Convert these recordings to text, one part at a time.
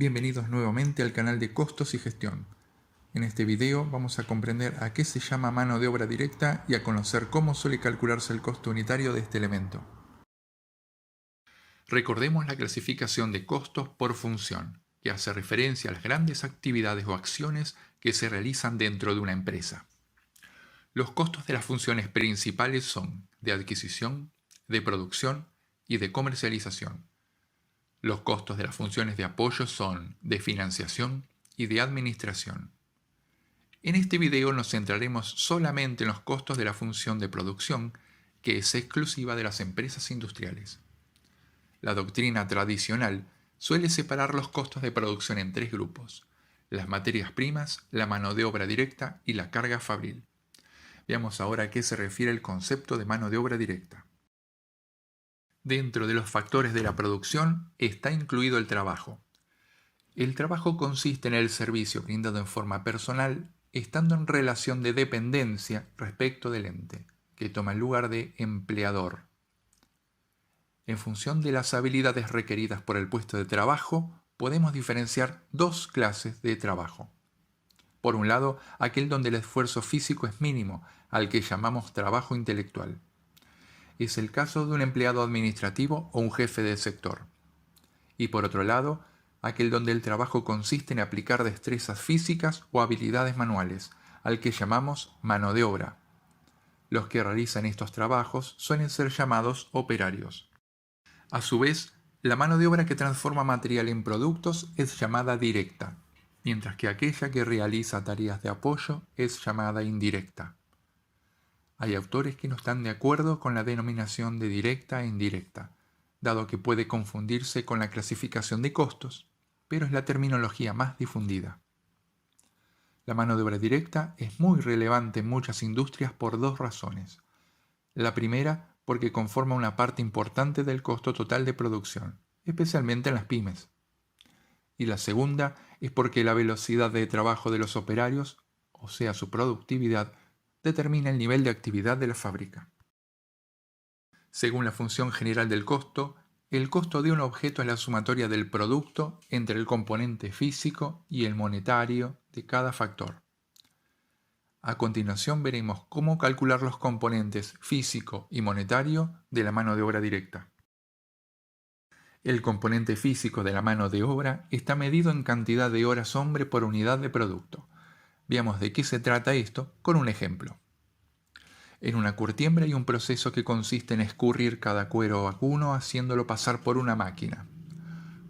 Bienvenidos nuevamente al canal de Costos y Gestión. En este video vamos a comprender a qué se llama mano de obra directa y a conocer cómo suele calcularse el costo unitario de este elemento. Recordemos la clasificación de costos por función, que hace referencia a las grandes actividades o acciones que se realizan dentro de una empresa. Los costos de las funciones principales son de adquisición, de producción y de comercialización. Los costos de las funciones de apoyo son de financiación y de administración. En este video nos centraremos solamente en los costos de la función de producción, que es exclusiva de las empresas industriales. La doctrina tradicional suele separar los costos de producción en tres grupos: las materias primas, la mano de obra directa y la carga fabril. Veamos ahora a qué se refiere el concepto de mano de obra directa. Dentro de los factores de la producción está incluido el trabajo. El trabajo consiste en el servicio brindado en forma personal, estando en relación de dependencia respecto del ente, que toma el lugar de empleador. En función de las habilidades requeridas por el puesto de trabajo, podemos diferenciar dos clases de trabajo. Por un lado, aquel donde el esfuerzo físico es mínimo, al que llamamos trabajo intelectual. Es el caso de un empleado administrativo o un jefe de sector. Y por otro lado, aquel donde el trabajo consiste en aplicar destrezas físicas o habilidades manuales, al que llamamos mano de obra. Los que realizan estos trabajos suelen ser llamados operarios. A su vez, la mano de obra que transforma material en productos es llamada directa, mientras que aquella que realiza tareas de apoyo es llamada indirecta. Hay autores que no están de acuerdo con la denominación de directa e indirecta, dado que puede confundirse con la clasificación de costos, pero es la terminología más difundida. La mano de obra directa es muy relevante en muchas industrias por dos razones. La primera, porque conforma una parte importante del costo total de producción, especialmente en las pymes. Y la segunda es porque la velocidad de trabajo de los operarios, o sea su productividad, determina el nivel de actividad de la fábrica. Según la función general del costo, el costo de un objeto es la sumatoria del producto entre el componente físico y el monetario de cada factor. A continuación veremos cómo calcular los componentes físico y monetario de la mano de obra directa. El componente físico de la mano de obra está medido en cantidad de horas hombre por unidad de producto. Veamos de qué se trata esto con un ejemplo. En una curtiembre hay un proceso que consiste en escurrir cada cuero vacuno haciéndolo pasar por una máquina.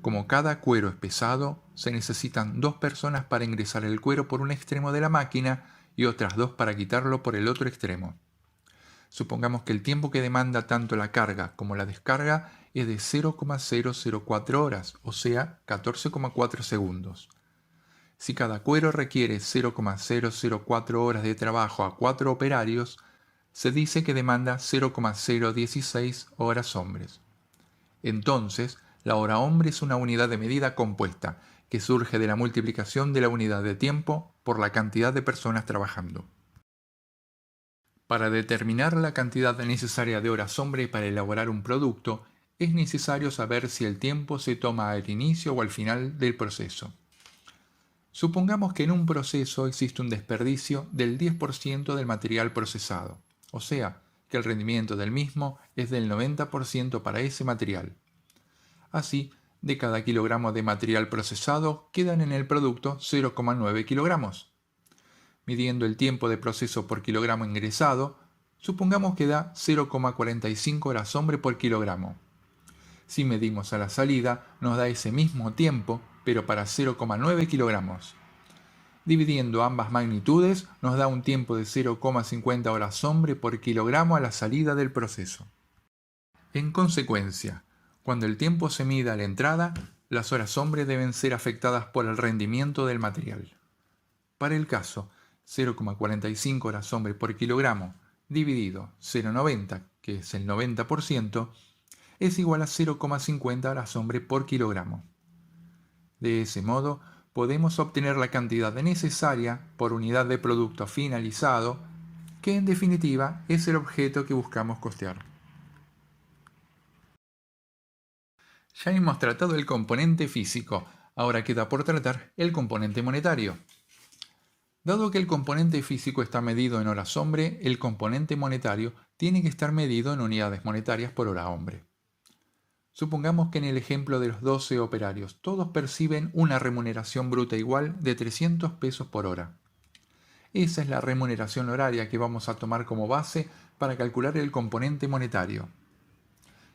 Como cada cuero es pesado, se necesitan 2 personas para ingresar el cuero por un extremo de la máquina y otras 2 para quitarlo por el otro extremo. Supongamos que el tiempo que demanda tanto la carga como la descarga es de 0,004 horas, o sea, 14,4 segundos. Si cada cuero requiere 0,004 horas de trabajo a 4 operarios, se dice que demanda 0,016 horas hombres. Entonces, la hora hombre es una unidad de medida compuesta, que surge de la multiplicación de la unidad de tiempo por la cantidad de personas trabajando. Para determinar la cantidad necesaria de horas hombre para elaborar un producto, es necesario saber si el tiempo se toma al inicio o al final del proceso. Supongamos que en un proceso existe un desperdicio del 10% del material procesado, o sea, que el rendimiento del mismo es del 90% para ese material. Así, de cada kilogramo de material procesado quedan en el producto 0,9 kilogramos. Midiendo el tiempo de proceso por kilogramo ingresado, supongamos que da 0,45 horas hombre por kilogramo. Si medimos a la salida, nos da ese mismo tiempo, pero para 0,9 kilogramos. Dividiendo ambas magnitudes, nos da un tiempo de 0,50 horas hombre por kilogramo a la salida del proceso. En consecuencia, cuando el tiempo se mida a la entrada, las horas hombre deben ser afectadas por el rendimiento del material. Para el caso 0,45 horas hombre por kilogramo dividido 0,90, que es el 90%, es igual a 0,50 horas hombre por kilogramo. De ese modo, podemos obtener la cantidad necesaria por unidad de producto finalizado, que en definitiva es el objeto que buscamos costear. Ya hemos tratado el componente físico, Ahora queda por tratar el componente monetario. Dado que el componente físico está medido en horas hombre, el componente monetario tiene que estar medido en unidades monetarias por hora hombre. Supongamos que en el ejemplo de los 12 operarios, todos perciben una remuneración bruta igual de 300 pesos por hora. Esa es la remuneración horaria que vamos a tomar como base para calcular el componente monetario.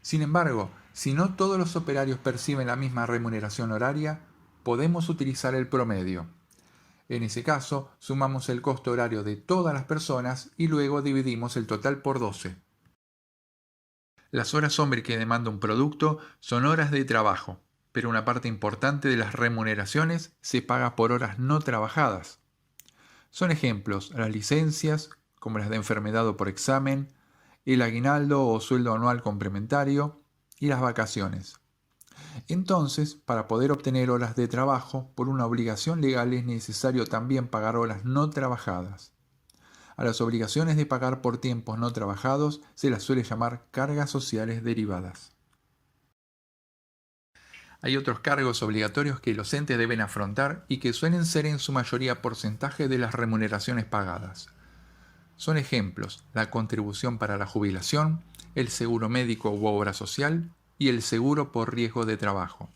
Sin embargo, si no todos los operarios perciben la misma remuneración horaria, podemos utilizar el promedio. En ese caso, sumamos el costo horario de todas las personas y luego dividimos el total por 12. Las horas hombre que demanda un producto son horas de trabajo, pero una parte importante de las remuneraciones se paga por horas no trabajadas. Son ejemplos las licencias, como las de enfermedad o por examen, el aguinaldo o sueldo anual complementario y las vacaciones. Entonces, para poder obtener horas de trabajo, por una obligación legal es necesario también pagar horas no trabajadas. A las obligaciones de pagar por tiempos no trabajados se las suele llamar cargas sociales derivadas. Hay otros cargos obligatorios que los entes deben afrontar y que suelen ser en su mayoría porcentaje de las remuneraciones pagadas. Son ejemplos la contribución para la jubilación, el seguro médico u obra social y el seguro por riesgo de trabajo.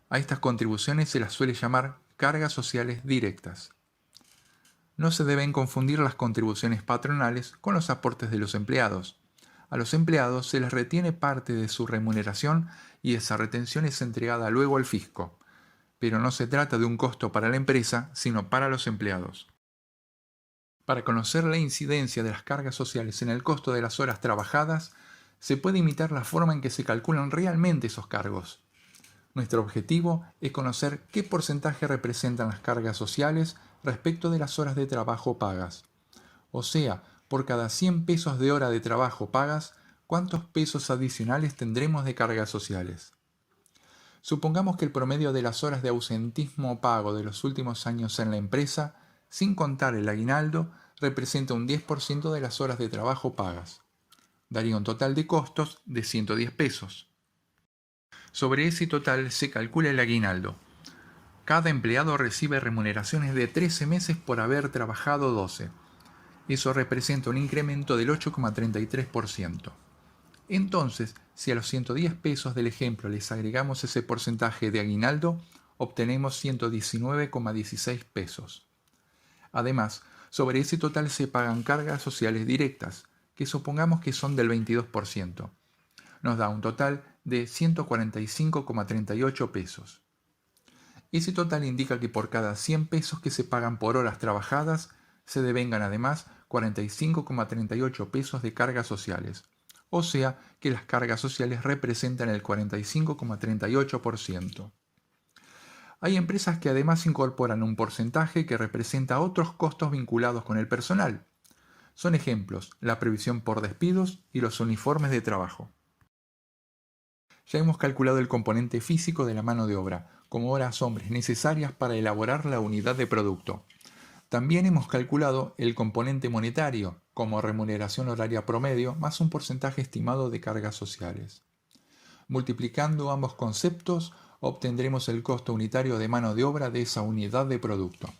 A estas contribuciones se las suele llamar cargas sociales directas. No se deben confundir las contribuciones patronales con los aportes de los empleados. A los empleados se les retiene parte de su remuneración y esa retención es entregada luego al fisco, pero no se trata de un costo para la empresa, sino para los empleados. Para conocer la incidencia de las cargas sociales en el costo de las horas trabajadas, se puede imitar la forma en que se calculan realmente esos cargos. Nuestro objetivo es conocer qué porcentaje representan las cargas sociales respecto de las horas de trabajo pagas. O sea, por cada 100 pesos de hora de trabajo pagas, ¿cuántos pesos adicionales tendremos de cargas sociales? Supongamos que el promedio de las horas de ausentismo pago de los últimos años en la empresa, sin contar el aguinaldo, representa un 10% de las horas de trabajo pagas. Daría un total de costos de 110 pesos. Sobre ese total se calcula el aguinaldo. Cada empleado recibe remuneraciones de 13 meses por haber trabajado 12. Eso representa un incremento del 8,33%. Entonces, si a los 110 pesos del ejemplo les agregamos ese porcentaje de aguinaldo, obtenemos 119,16 pesos. Además, sobre ese total se pagan cargas sociales directas, que supongamos que son del 22%. Nos da un total de 145,38 pesos. Ese total indica que por cada 100 pesos que se pagan por horas trabajadas, se devengan además 45,38 pesos de cargas sociales. O sea que las cargas sociales representan el 45,38%. Hay empresas que además incorporan un porcentaje que representa otros costos vinculados con el personal. Son ejemplos la previsión por despidos y los uniformes de trabajo. Ya hemos calculado el componente físico de la mano de obra, como horas hombres necesarias para elaborar la unidad de producto. También hemos calculado el componente monetario, como remuneración horaria promedio más un porcentaje estimado de cargas sociales. Multiplicando ambos conceptos, obtendremos el costo unitario de mano de obra de esa unidad de producto.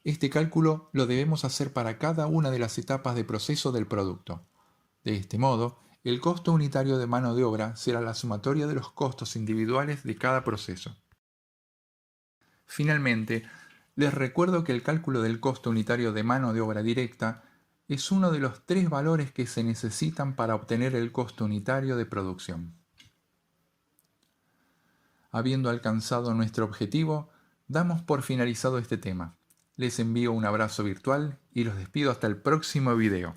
Este cálculo lo debemos hacer para cada una de las etapas de proceso del producto. De este modo, el costo unitario de mano de obra será la sumatoria de los costos individuales de cada proceso. Finalmente, les recuerdo que el cálculo del costo unitario de mano de obra directa es uno de los 3 valores que se necesitan para obtener el costo unitario de producción. Habiendo alcanzado nuestro objetivo, damos por finalizado este tema. Les envío un abrazo virtual y los despido hasta el próximo video.